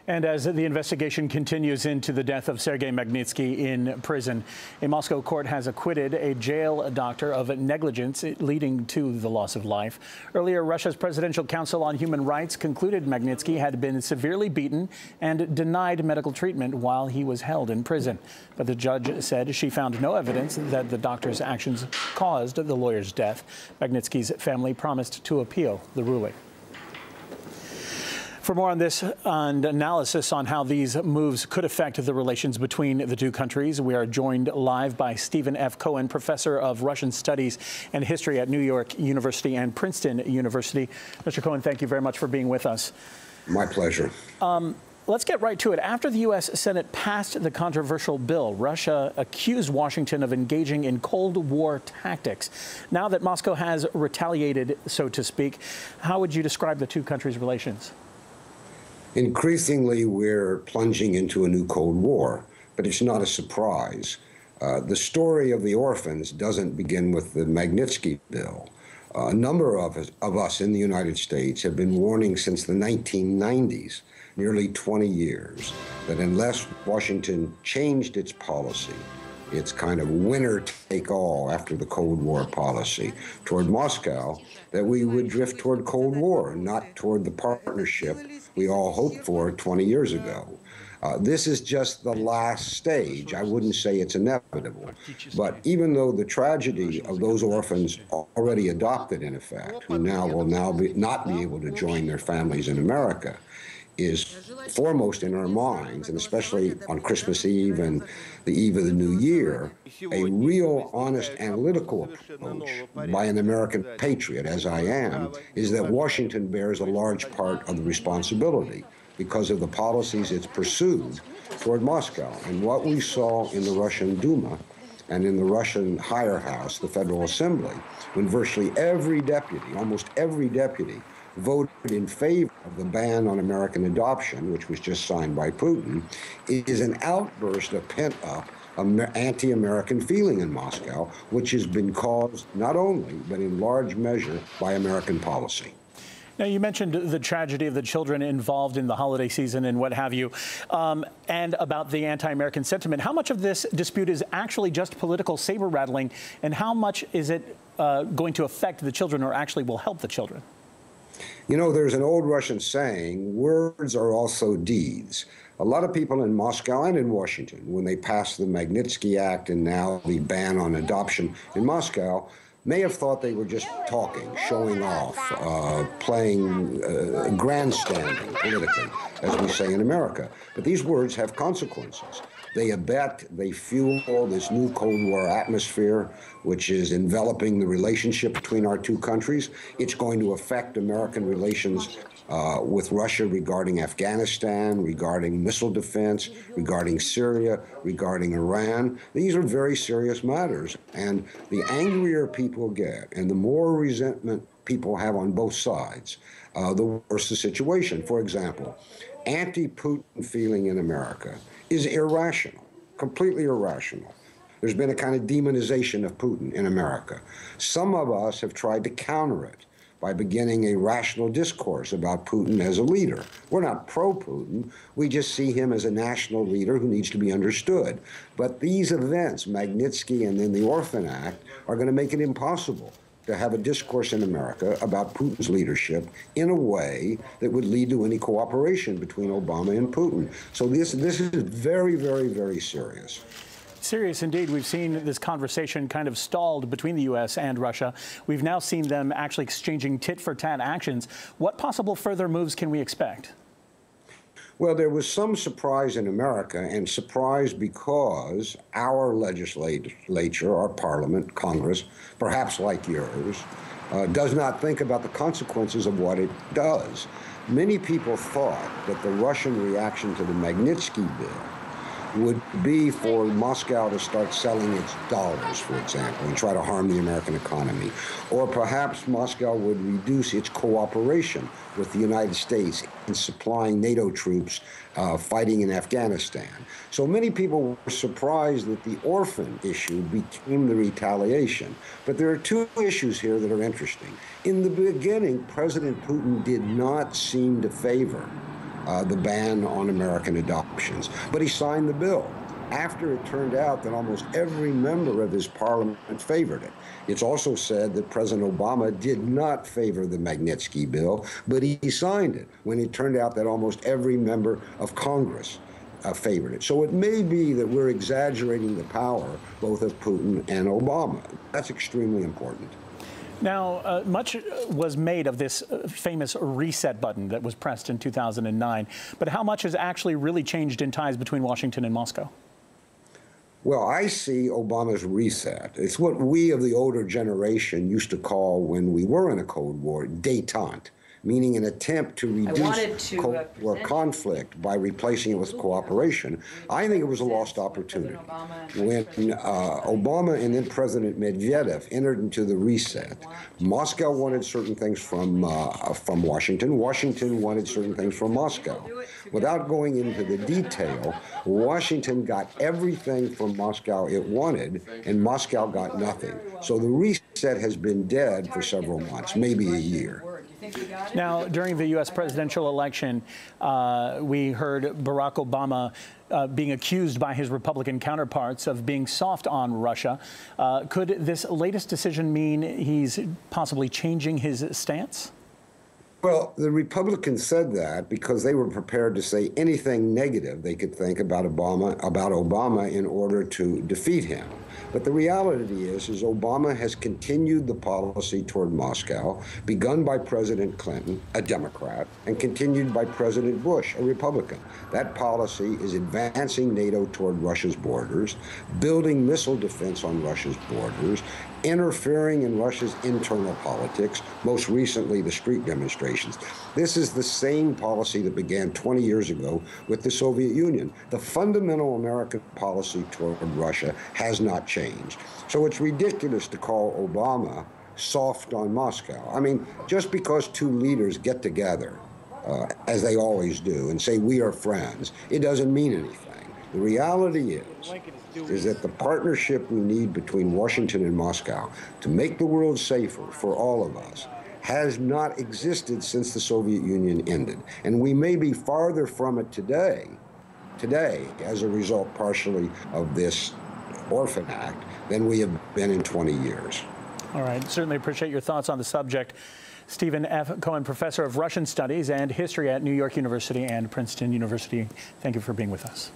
And as the investigation continues into the death of Sergei Magnitsky in prison, a Moscow court has acquitted a jail doctor of negligence leading to the loss of life. Earlier, Russia's Presidential Council on Human Rights concluded Magnitsky had been severely beaten and denied medical treatment while he was held in prison. But the judge said she found no evidence that the doctor's actions caused the lawyer's death. Magnitsky's family promised to appeal the ruling. For more on this and analysis on how these moves could affect the relations between the two countries, we are joined live by Stephen F. Cohen, professor of Russian Studies and History at New York University and Princeton University. Mr. Cohen, thank you very much for being with us. My pleasure. Let's get right to it. After the U.S. Senate passed the controversial bill, Russia accused Washington of engaging in Cold War tactics. Now that Moscow has retaliated, so to speak, how would you describe the two countries' relations? Increasingly, we're plunging into a new Cold War, but it's not a surprise. The story of the orphans doesn't begin with the Magnitsky bill. A number of us in the United States have been warning since the 1990s, nearly 20 years, that unless Washington changed its policy, its kind of winner-take-all after the Cold War policy toward Moscow, that we would drift toward Cold War, not toward the partnership we all hoped for 20 years ago. This is just the last stage. I wouldn't say it's inevitable. But even though the tragedy of those orphans already adopted, in effect, who will not be able to join their families in America, is foremost in our minds, and especially on Christmas Eve and the eve of the New Year, a real, honest, analytical approach by an American patriot, as I am, is that Washington bears a large part of the responsibility because of the policies it's pursued toward Moscow. And what we saw in the Russian Duma and in the Russian higher house, the Federal Assembly, when virtually every deputy, almost every deputy, voted in favor of the ban on American adoption, which was just signed by Putin, is an outburst of pent-up anti-American feeling in Moscow, which has been caused not only, but in large measure, by American policy. Now, you mentioned the tragedy of the children involved in the holiday season and what have you, and about the anti-American sentiment. How much of this dispute is actually just political saber-rattling, and how much is it going to affect the children or actually will help the children? You know, there's an old Russian saying, words are also deeds. A lot of people in Moscow and in Washington, when they passed the Magnitsky Act and now the ban on adoption in Moscow, may have thought they were just talking, showing off, playing grandstanding politically, as we say in America. But these words have consequences. They abet, they fuel this new Cold War atmosphere, which is enveloping the relationship between our two countries. It's going to affect American relations with Russia regarding Afghanistan, regarding missile defense, regarding Syria, regarding Iran. These are very serious matters. And the angrier people get and the more resentment people have on both sides, the worse the situation. For example, anti-Putin feeling in America is irrational, completely irrational. There's been a kind of demonization of Putin in America. Some of us have tried to counter it by beginning a rational discourse about Putin as a leader. We're not pro-Putin. We just see him as a national leader who needs to be understood. But these events, Magnitsky and then the Orphan Act, are going to make it impossible to have a discourse in America about Putin's leadership in a way that would lead to any cooperation between Obama and Putin. So this is very, very, very serious. Serious indeed. We've seen this conversation kind of stalled between the U.S. and Russia. We've now seen them actually exchanging tit-for-tat actions. What possible further moves can we expect? Well, there was some surprise in America, and surprise because our legislature, our parliament, Congress, perhaps like yours, does not think about the consequences of what it does. Many people thought that the Russian reaction to the Magnitsky bill would be for Moscow to start selling its dollars, for example, and try to harm the American economy. Or perhaps Moscow would reduce its cooperation with the United States in supplying NATO troops fighting in Afghanistan. So many people were surprised that the orphan issue became the retaliation. But there are two issues here that are interesting. In the beginning, President Putin did not seem to favor the ban on American adoptions. But he signed the bill after it turned out that almost every member of his parliament favored it. It's also said that President Obama did not favor the Magnitsky bill, but he signed it when it turned out that almost every member of Congress favored it. So it may be that we're exaggerating the power both of Putin and Obama. That's extremely important. Now, much was made of this famous reset button that was pressed in 2009, but how much has actually really changed in ties between Washington and Moscow? Well, I see Obama's reset. It's what we of the older generation used to call, when we were in a Cold War, détente, meaning an attempt to reduce Cold War conflict by replacing it with cooperation. I think it was a lost opportunity. When Obama and then President Medvedev entered into the reset, Moscow wanted certain things from Washington. Washington wanted certain things from Moscow. Without going into the detail, Washington got everything from Moscow it wanted, and Moscow got nothing. So the reset has been dead for several months, maybe a year. Now, during the U.S. presidential election, we heard Barack Obama being accused by his Republican counterparts of being soft on Russia. Could this latest decision mean he's possibly changing his stance? Well, the Republicans said that because they were prepared to say anything negative they could think about Obama in order to defeat him. But the reality is Obama has continued the policy toward Moscow, begun by President Clinton, a Democrat, and continued by President Bush, a Republican. That policy is advancing NATO toward Russia's borders, building missile defense on Russia's borders, interfering in Russia's internal politics, most recently the street demonstrations. This is the same policy that began 20 years ago with the Soviet Union. The fundamental American policy toward Russia has not changed. So it's ridiculous to call Obama soft on Moscow. I mean, just because two leaders get together, as they always do, and say we are friends, it doesn't mean anything. The reality is that the partnership we need between Washington and Moscow to make the world safer for all of us has not existed since the Soviet Union ended. And we may be farther from it today as a result partially of this Orphan Act than we have been in 20 years. All right. Certainly appreciate your thoughts on the subject. Stephen F. Cohen, professor of Russian Studies and History at New York University and Princeton University. Thank you for being with us.